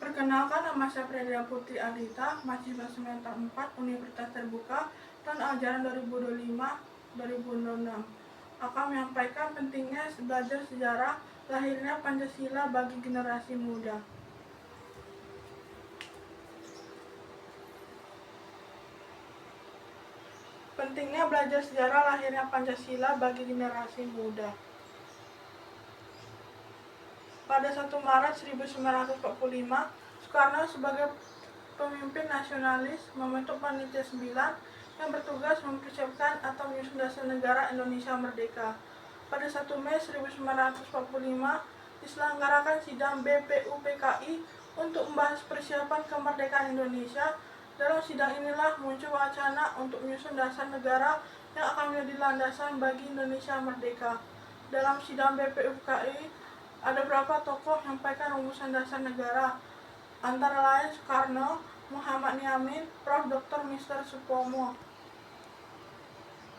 Perkenalkan, nama saya Fredia Putri Alita, mahasiswa semester 4 Universitas Terbuka tahun ajaran 2025-2026. Akan menyampaikan pentingnya belajar sejarah lahirnya Pancasila bagi generasi muda. Pentingnya belajar sejarah lahirnya Pancasila bagi generasi muda. Pada 1 Maret 1945, Soekarno sebagai pemimpin nasionalis membentuk Panitia 9 yang bertugas mempersiapkan atau menyusun dasar negara Indonesia merdeka. Pada 1 Mei 1945, diselenggarakan sidang BPUPKI untuk membahas persiapan kemerdekaan Indonesia. Dalam sidang inilah muncul wacana untuk menyusun dasar negara yang akan menjadi landasan bagi Indonesia merdeka. Dalam sidang BPUPKI, ada beberapa tokoh yang menyampaikan rumusan dasar negara, antara lain Soekarno, Muhammad Yamin, Prof. Dr. Mr. Supomo.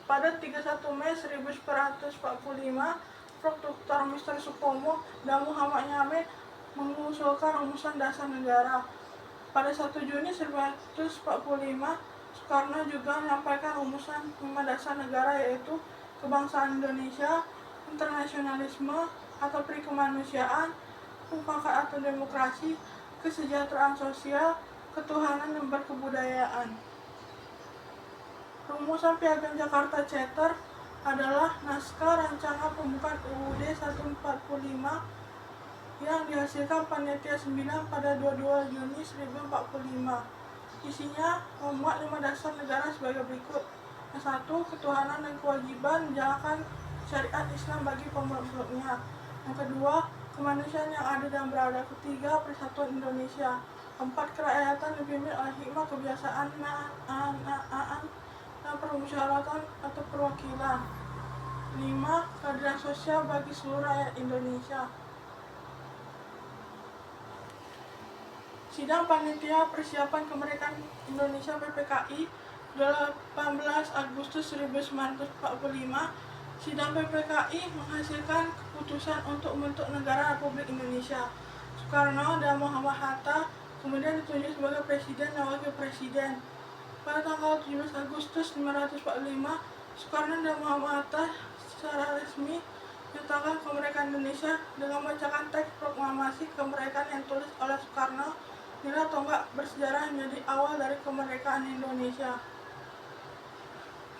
Pada 31 Mei 1945, Prof. Dr. Mr. Supomo dan Muhammad Yamin mengusulkan rumusan dasar negara. Pada 1 Juni 1945, Soekarno juga menyampaikan rumusan 5 dasar negara, yaitu kebangsaan Indonesia, internasionalisme atau perikemanusiaan, mufakat atau demokrasi, kesejahteraan sosial, ketuhanan dan berkebudayaan. Rumusan Piagam Jakarta Charter adalah naskah rancangan pembukaan UUD 145 yang dihasilkan Panitia 9 pada 22 Juni 1945. Isinya memuat 5 dasar negara sebagai berikut. Yang 1, ketuhanan dan kewajiban menjalankan syariat Islam bagi pemeluk-pemeluknya. Yang kedua, kemanusiaan yang adil dan beradab. Ketiga, persatuan Indonesia. 4, kerakyatan dipimpin oleh hikmah kebiasaan dan permusyawaratan atau perwakilan. 5, keadilan sosial bagi seluruh rakyat Indonesia. Sidang Panitia Persiapan Kemerdekaan Indonesia PPKI 18 Agustus 1945. Sidang PPKI menghasilkan keputusan untuk membentuk negara Republik Indonesia. Soekarno dan Muhammad Hatta kemudian ditunjuk sebagai presiden dan wakil presiden. Pada tanggal 17 Agustus 1945, Soekarno dan Muhammad Hatta secara resmi menyatakan kemerdekaan Indonesia dengan membacakan teks proklamasi kemerdekaan yang ditulis oleh Soekarno. Nilai tonggak bersejarah menjadi awal dari kemerdekaan Indonesia.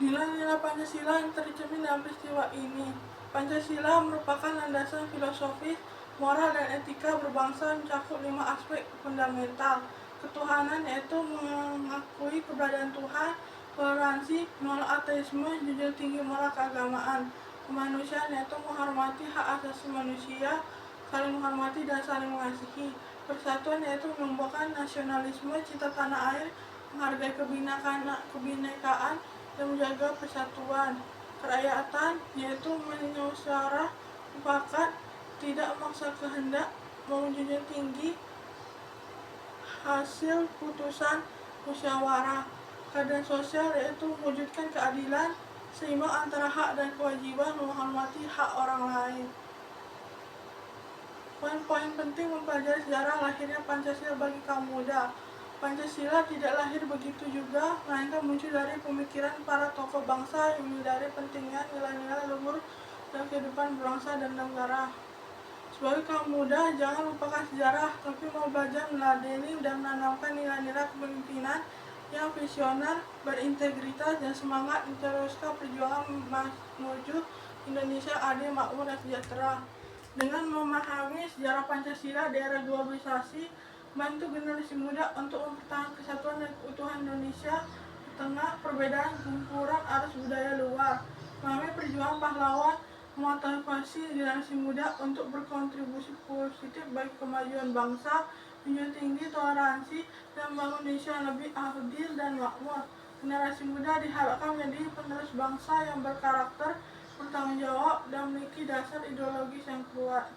Nilai-nilai Pancasila yang tercermin dalam peristiwa ini. Pancasila merupakan landasan filosofis, moral, dan etika berbangsa mencakup 5 aspek fundamental. Ketuhanan, yaitu mengakui keberadaan Tuhan; toleransi, menolak ateisme, junjung tinggi moral keagamaan; kemanusiaan, yaitu menghormati hak asasi manusia, saling menghormati dan saling mengasihi; persatuan, yaitu menumbuhkan nasionalisme, cinta tanah air, menghargai kebinekaan, dan menjaga persatuan; kerakyatan, yaitu bermusyawarah mufakat, tidak memaksa kehendak, menjunjung tinggi hasil putusan musyawarah; keadilan sosial, yaitu mewujudkan keadilan seimbang antara hak dan kewajiban, menghormati hak orang lain. Poin-poin penting mempelajari sejarah lahirnya Pancasila bagi kaum muda. Pancasila tidak lahir begitu juga, melainkan muncul dari pemikiran para tokoh bangsa yang menyadari pentingnya nilai-nilai luhur dalam kehidupan berbangsa dan negara. Sebagai kaum muda, jangan lupakan sejarah, tapi mau belajar meladeni dan menanamkan nilai-nilai kepemimpinan yang visioner, berintegritas, dan semangat meneruskan perjuangan menuju Indonesia adil, makmur, dan sejahtera. Dengan memahami sejarah Pancasila di era globalisasi, bantu generasi muda untuk mempertahankan kesatuan dan keutuhan Indonesia di tengah perbedaan gempuran arus budaya luar. Memahami perjuangan pahlawan memotivasi generasi muda untuk berkontribusi positif bagi kemajuan bangsa, menjunjung tinggi toleransi, dan membangun Indonesia yang lebih adil dan makmur. Generasi muda diharapkan menjadi penerus bangsa yang berkarakter, bertanggung jawab, dan memiliki dasar ideologis yang kuat.